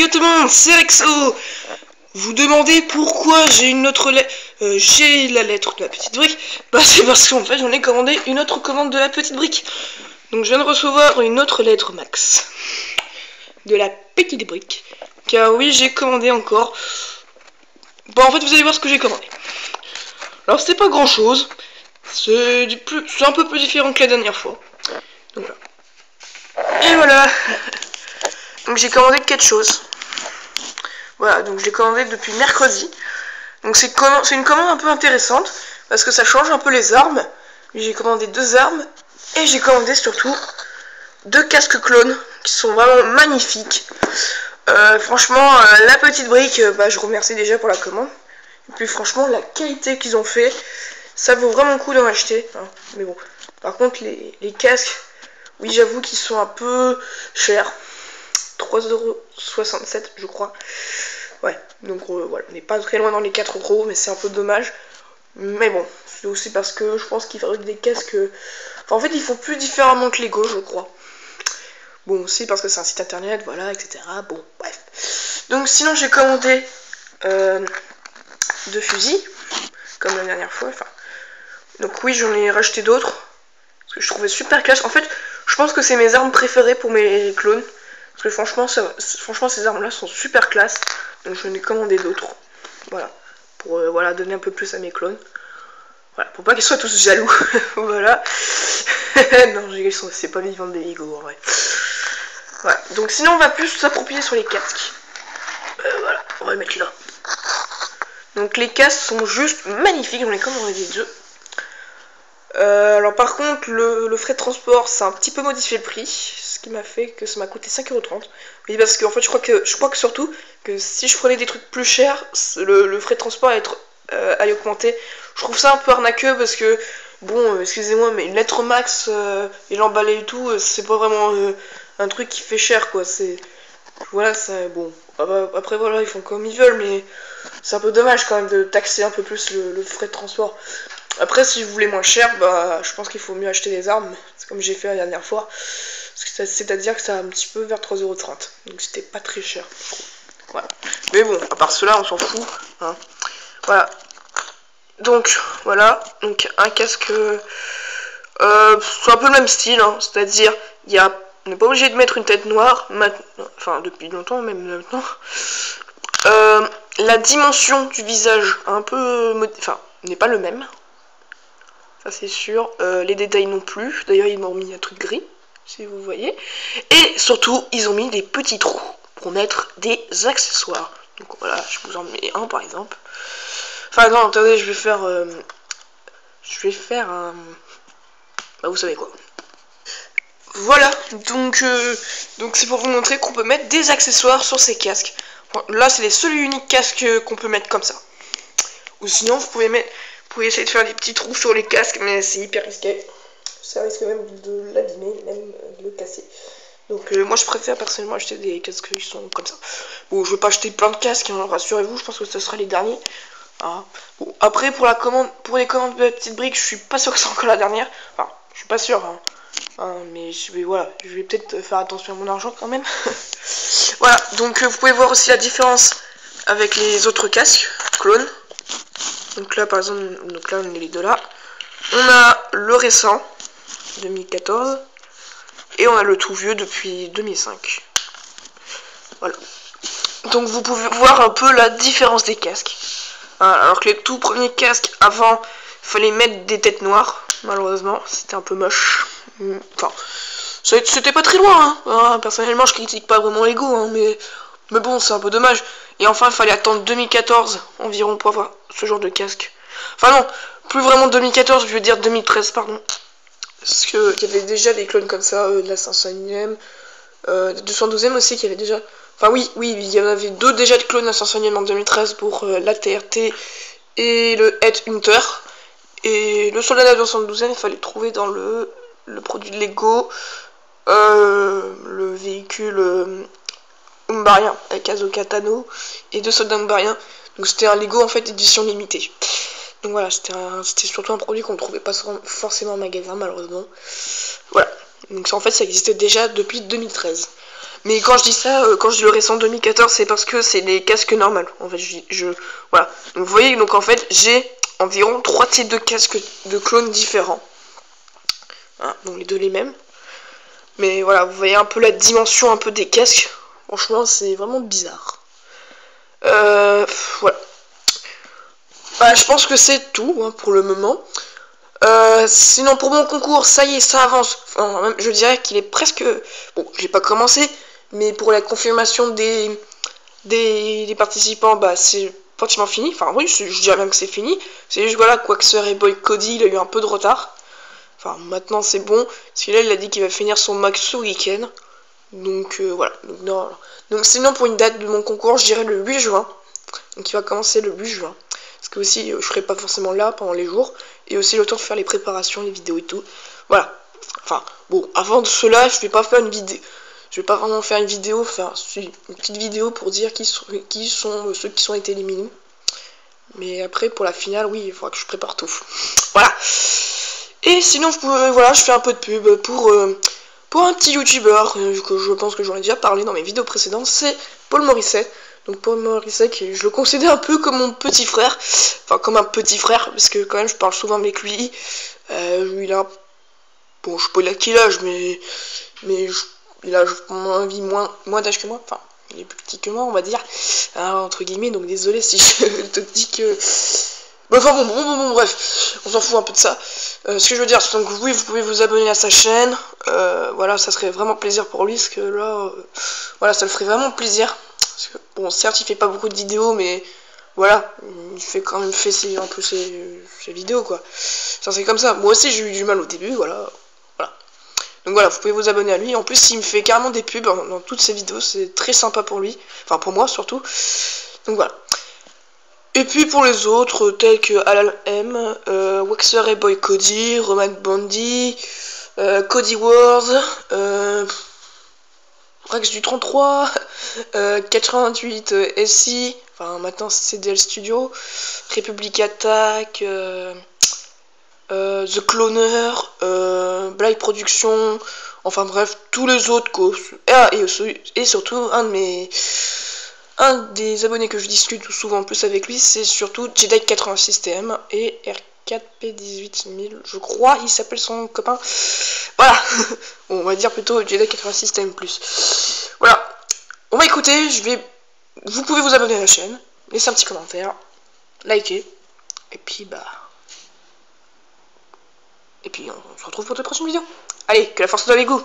Salut tout le monde, c'est Alexo. Vous demandez pourquoi j'ai une autre lettre, j'ai la lettre de la petite brique. Bah c'est parce qu'en fait j'en ai commandé une autre commande de la petite brique. Donc je viens de recevoir une autre lettre Max de la petite brique. Car oui, j'ai commandé encore. Bon, en fait vous allez voir ce que j'ai commandé. Alors c'était pas grand chose. C'est un peu plus différent que la dernière fois. Donc voilà. Et voilà. Donc j'ai commandé quelque chose. Voilà, donc je l'ai commandé depuis mercredi. Donc c'est une commande un peu intéressante parce que ça change un peu les armes. J'ai commandé 2 armes et j'ai commandé surtout 2 casques clones qui sont vraiment magnifiques. Franchement, la petite brique, je remercie déjà pour la commande. Et puis franchement, la qualité qu'ils ont fait, ça vaut vraiment le coup d'en acheter. Hein. Mais bon, par contre, les casques, oui, j'avoue qu'ils sont un peu chers. 3,67 € je crois. Ouais, donc voilà, on n'est pas très loin dans les 4 €, mais c'est un peu dommage. Mais bon, c'est aussi parce que je pense qu'ils fabriquent des casques. Enfin, en fait, ils font plus différemment que Lego, je crois. Bon, aussi parce que c'est un site internet, voilà, etc. Bon, bref. Donc, sinon, j'ai commandé 2 fusils, comme la dernière fois. Enfin, donc, oui, j'en ai racheté d'autres. Parce que je trouvais super classe. En fait, je pense que c'est mes armes préférées pour mes clones. Parce que franchement, ces armes-là sont super classe. Donc j'en ai commandé d'autres. Voilà. Pour voilà, donner un peu plus à mes clones. Voilà. Pour pas qu'ils soient tous jaloux. Voilà. Non, c'est pas vivant des Lego en vrai. Voilà. Donc sinon, on va plus s'approprier sur les casques. Voilà. On va les mettre là. Donc les casques sont juste magnifiques. J'en ai commandé des 2. Alors par contre le frais de transport c'est un petit peu modifié le prix, ce qui m'a fait que ça m'a coûté 5,30 €. Oui, parce qu'en fait je crois que surtout que si je prenais des trucs plus chers, le frais de transport allait augmenter. Je trouve ça un peu arnaqueux parce que bon, excusez-moi, mais une lettre max et l'emballer et tout, c'est pas vraiment un truc qui fait cher quoi. C'est voilà, ça bon. Après voilà, ils font comme ils veulent, mais c'est un peu dommage quand même de taxer un peu plus le frais de transport. Après, si vous voulez moins cher, je pense qu'il faut mieux acheter des armes. C'est comme j'ai fait la dernière fois. C'est-à-dire que ça a un petit peu vers 3,30 €. Donc c'était pas très cher. Voilà. Mais bon, à part cela, on s'en fout. Hein. Voilà. Donc, voilà. Donc un casque... c'est un peu le même style. Hein. C'est-à-dire, on n'est pas obligé de mettre une tête noire. Maintenant, enfin, depuis longtemps, même maintenant. La dimension du visage, un peu... Enfin, n'est pas le même. Ça c'est sûr, les détails non plus, d'ailleurs ils m'ont mis un truc gris, si vous voyez, et surtout ils ont mis des petits trous pour mettre des accessoires, donc voilà, je vous en mets un par exemple, enfin non, attendez, je vais faire un, vous savez quoi, voilà, donc c'est pour vous montrer qu'on peut mettre des accessoires sur ces casques. Bon, là c'est les seuls et uniques casques qu'on peut mettre comme ça, ou sinon vous pouvez essayer de faire des petits trous sur les casques, mais c'est hyper risqué. Ça risque même de l'abîmer, même de le casser. Donc moi je préfère personnellement acheter des casques qui sont comme ça. Bon, je vais pas acheter plein de casques, hein, rassurez-vous, je pense que ce sera les derniers. Ah. Bon, après pour les commandes de la petite brique, je suis pas sûr que c'est encore la dernière. Enfin, je suis pas sûr, hein. Mais je vais peut-être faire attention à mon argent quand même. Voilà, donc vous pouvez voir aussi la différence avec les autres casques clones. Donc là par exemple, on est les deux là. On a le récent 2014 et on a le tout vieux depuis 2005. Voilà. Donc vous pouvez voir un peu la différence des casques. Alors que les tout premiers casques avant, il fallait mettre des têtes noires. Malheureusement, c'était un peu moche. Enfin, c'était pas très loin. Hein. Personnellement, je critique pas vraiment Lego, hein, mais bon, c'est un peu dommage. Et enfin, il fallait attendre 2014 environ pour avoir ce genre de casque. Enfin non, plus vraiment 2014, je veux dire 2013, pardon. Parce qu'il y avait déjà des clones comme ça, de la 501ème, 212ème aussi, qui avait déjà... Enfin oui, il y en avait 2 déjà de clones à 501ème en 2013 pour l'ATRT et le Headhunter. Et le soldat de la 212ème, il fallait trouver dans le produit de Lego, le véhicule... Umbarien avec Azoka Tano et 2 soldats Umbariens. Donc c'était un Lego en fait édition limitée. Donc voilà, c'était surtout un produit qu'on ne trouvait pas forcément en magasin malheureusement. Voilà. Donc ça, en fait ça existait déjà depuis 2013. Mais quand je dis ça, quand je dis le récent 2014, c'est parce que c'est les casques normaux. En fait, voilà. Donc vous voyez, donc en fait, j'ai environ 3 types de casques de clones différents. Hein, donc les deux les mêmes. Mais voilà, vous voyez un peu la dimension un peu des casques. Franchement, c'est vraiment bizarre. Voilà. Bah, je pense que c'est tout hein, pour le moment. Sinon pour mon concours, ça y est, ça avance. Enfin, je dirais qu'il est presque... Bon, je l'ai pas commencé, mais pour la confirmation des participants, bah c'est pratiquement fini. Enfin oui, je dirais même que c'est fini. C'est juste voilà, Quaxer et Boy Cody, il a eu un peu de retard. Enfin maintenant c'est bon. Parce que là il a dit qu'il va finir son max ce week-end. Donc voilà. Donc, non. Donc sinon pour une date de mon concours, je dirais le 8 juin. Donc il va commencer le 8 juin. Parce que aussi je serai pas forcément là pendant les jours. Et aussi le temps de faire les préparations, les vidéos et tout. Voilà. Enfin bon, avant de cela, je vais pas faire une vidéo. Je vais pas vraiment faire une vidéo, faire une petite vidéo pour dire qui sont ceux qui sont été éliminés. Mais après pour la finale, oui, il faudra que je prépare tout. Voilà. Et sinon, voilà, je fais un peu de pub pour un petit youtubeur que je pense que j'en ai déjà parlé dans mes vidéos précédentes, c'est Paul Morisset. Donc Paul Morisset, je le considère un peu comme mon petit frère, enfin comme un petit frère, parce que quand même je parle souvent avec lui. Il a, bon, je sais pas il a quel âge, mais il a moins d'âge que moi, enfin il est plus petit que moi on va dire, entre guillemets, donc désolé si je te dis que... Enfin bon, bref, on s'en fout un peu de ça. Ce que je veux dire, c'est donc oui, vous pouvez vous abonner à sa chaîne. Voilà, ça serait vraiment plaisir pour lui, parce que là, voilà, ça le ferait vraiment plaisir. Parce que, bon, certes, il fait pas beaucoup de vidéos, mais voilà, il fait quand même un peu ses vidéos, quoi. Ça, c'est comme ça. Moi aussi, j'ai eu du mal au début, voilà. Donc voilà, vous pouvez vous abonner à lui. En plus, il me fait carrément des pubs dans toutes ses vidéos, c'est très sympa pour lui. Enfin, pour moi, surtout. Donc voilà. Et puis pour les autres, tels que Alal M, Waxer et Boy Cody, Roman Bandy, Cody Wars, Rex du 33, 88 SI, enfin maintenant c'est CDL Studio, Republic Attack, The Cloner, Blight Production, enfin bref, tous les autres causes. Et surtout un des abonnés que je discute souvent plus avec lui, c'est surtout Jedi 86 TM et R4P18000, je crois, il s'appelle son copain. Voilà, on va dire plutôt Jedi 86 TM+. Voilà, on va écouter, vous pouvez vous abonner à la chaîne, laisser un petit commentaire, liker, et puis on se retrouve pour de prochaines vidéos. Allez, que la force soit avec vous.